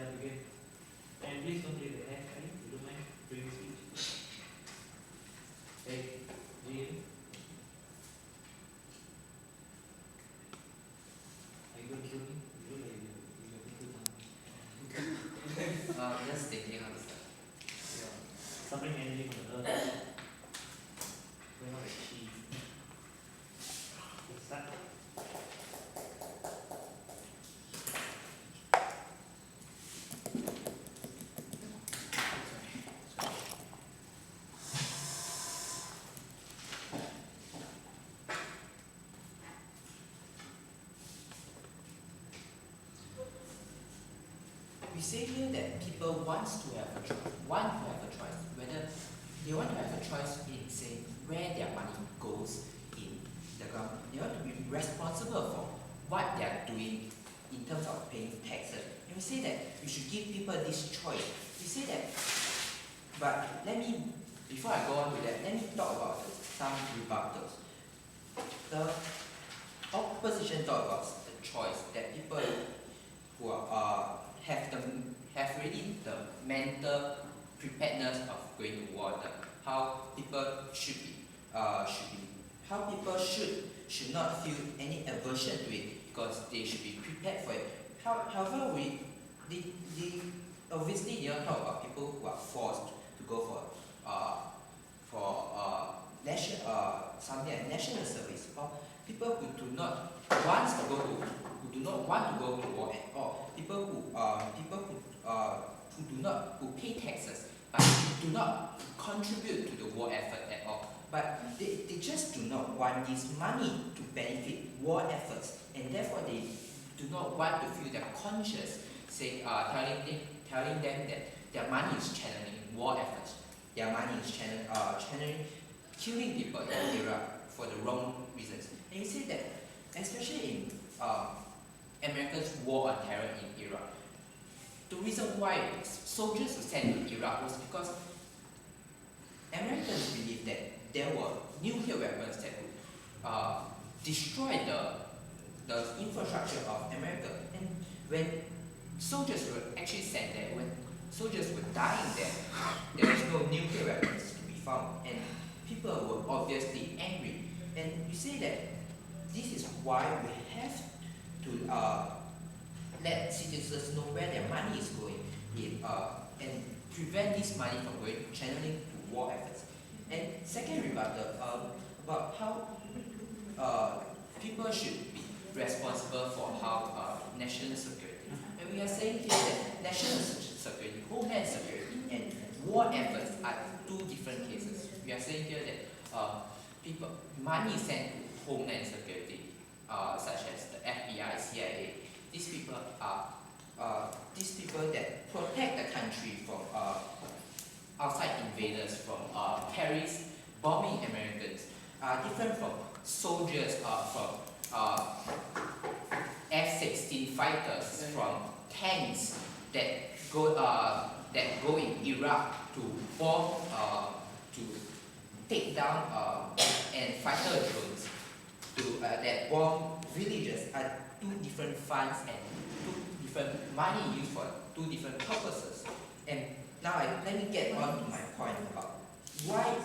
Yeah, begin. And please don't leave the hand, right? You don't mind doing speech? Hey, JiaYi, are you going to kill me? You look like you're thinking something. Just thinking how to start. Yeah. Something energy from the earth. Going out like chi. Let's start. We say here that people want to have a choice, whether they want to have a choice in saying where their money goes in the government. They want to be responsible for what they are doing in terms of paying taxes. And we say that we should give people this choice. We say that, but before I go on to that, let me talk about some rebuttals. The opposition talk about the choice that people who are have really the mental preparedness of going to war, how people should not feel any aversion to it because they should be prepared for it. However, they obviously they don't talk about people who are forced to go for something like national service, or people who do not want to go to war at all. People who pay taxes but do not contribute to the war effort at all. But they just do not want this money to benefit war efforts, and therefore they do not want to feel their conscience telling them that their money is channeling war efforts. Their money is channeling killing people in Iraq for the wrong reasons. And you say that, especially in America's war on terror in Iraq, the reason why soldiers were sent to Iraq was because Americans believed that there were nuclear weapons that would destroy the infrastructure of America. And when soldiers were actually sent there, when soldiers were dying there was no nuclear weapons to be found, and people were obviously angry. And you say that this is why we have to let citizens know where their money is going and prevent this money from channeling to war efforts. And second rebuttal about how people should be responsible for how national security. And we are saying here that national security, homeland security, and war efforts are two different cases. We are saying here that money sent to homeland security, such as the FBI, CIA, these people that protect the country from outside invaders, from terrorists bombing Americans, are different from soldiers from F-16 fighters, from tanks that go in Iraq to bomb, to take down and fighter drones that bomb villages are two different funds and two different money used for two different purposes. And now let me get on to my point about why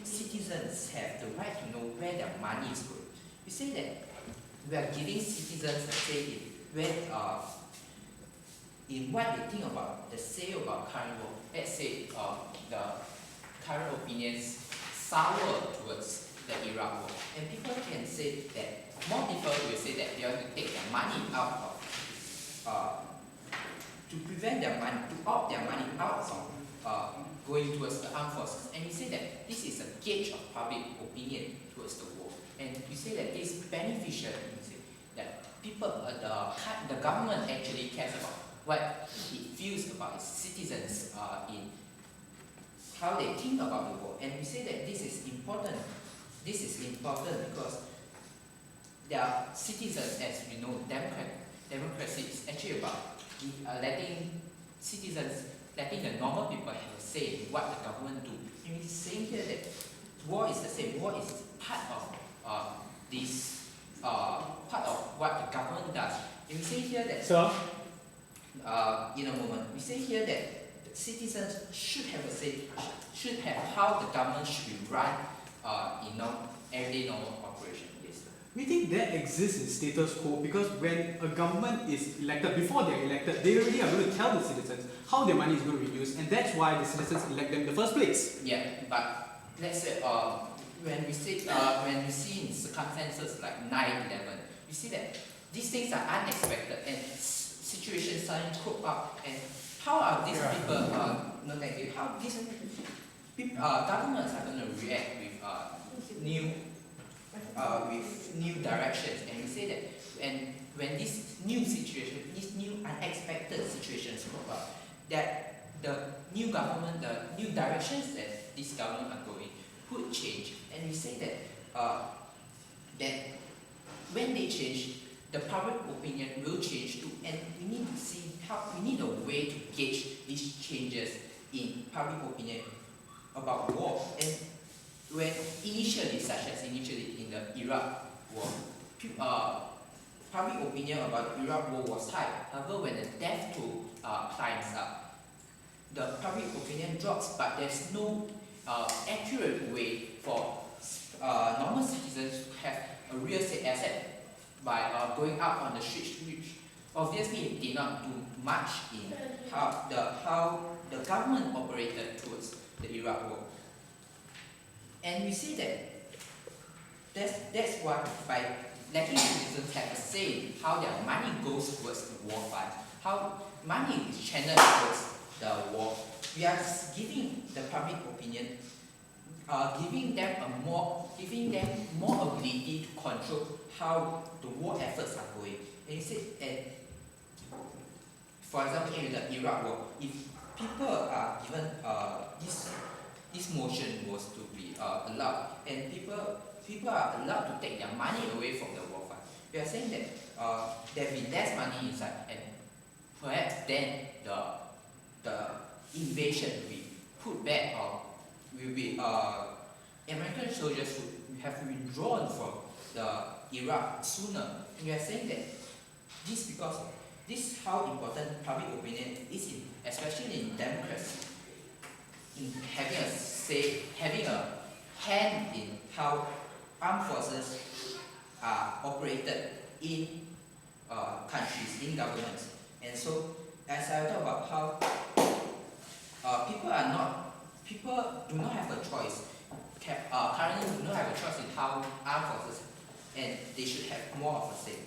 citizens have the right to know where their money is going. We say that we are giving citizens a say in what they think about the say about current war. Let's say the current opinions sour towards the Iraq war, and people can say that more people will say that they want to take their money out of to prevent their money, to opt their money out of going towards the armed forces. And we say that this is a gauge of public opinion towards the war. And we say that this is beneficial. We say that people, the government actually cares about what it feels about its citizens in how they think about the war. And we say that this is important. This is important because there are citizens, as we know, democracy is actually about letting the normal people have a say in what the government do. And we're saying here that war is the same. War is part of part of what the government does. And we say here that in a moment. We say here that citizens should have a say, should have how the government should be run in everyday normal operation. Yes. We think that exists in status quo because when a government is elected, before they're elected, they already are going to tell the citizens how their money is going to be used, and that's why the citizens elect them in the first place. Yeah, but let's say when we see in circumstances like 9/11, we see that these things are unexpected and situations suddenly crop up, and how are these people no thank you, how these governments are going to react with new directions, and we say that when this new situation, these new unexpected situations crop up, that the new government, the new directions that this government are going could change, and we say that that when they change, the public opinion will change too, and we need to see we need a way to gauge these changes in public opinion about war. And when initially, such as initially in the Iraq war, public opinion about the Iraq war was high. However, when the death toll climbs up, the public opinion drops, but there's no accurate way for normal citizens to have a real asset by going up on the streets, which obviously it did not do much in how the government operated towards the Iraq war. And we see that that's why by letting citizens have a say in how their money goes towards the war fund, how money is channeled towards the war, we are giving the public opinion, giving them more ability to control how the war efforts are going. And you said, for example, in the Iraq war, if people are given this motion was to be allowed, and people are allowed to take their money away from the war fund, we are saying that there will be less money inside, and perhaps then the invasion will be put back, or will be American soldiers would have withdrawn from the Iraq sooner. And we are saying that this because this is how important public opinion is, especially in democracy, in having a say, having a hand in how armed forces are operated in countries, in governments. And so, as I talk about how people do not have a choice, currently do not have a choice in how armed forces, and they should have more of a say.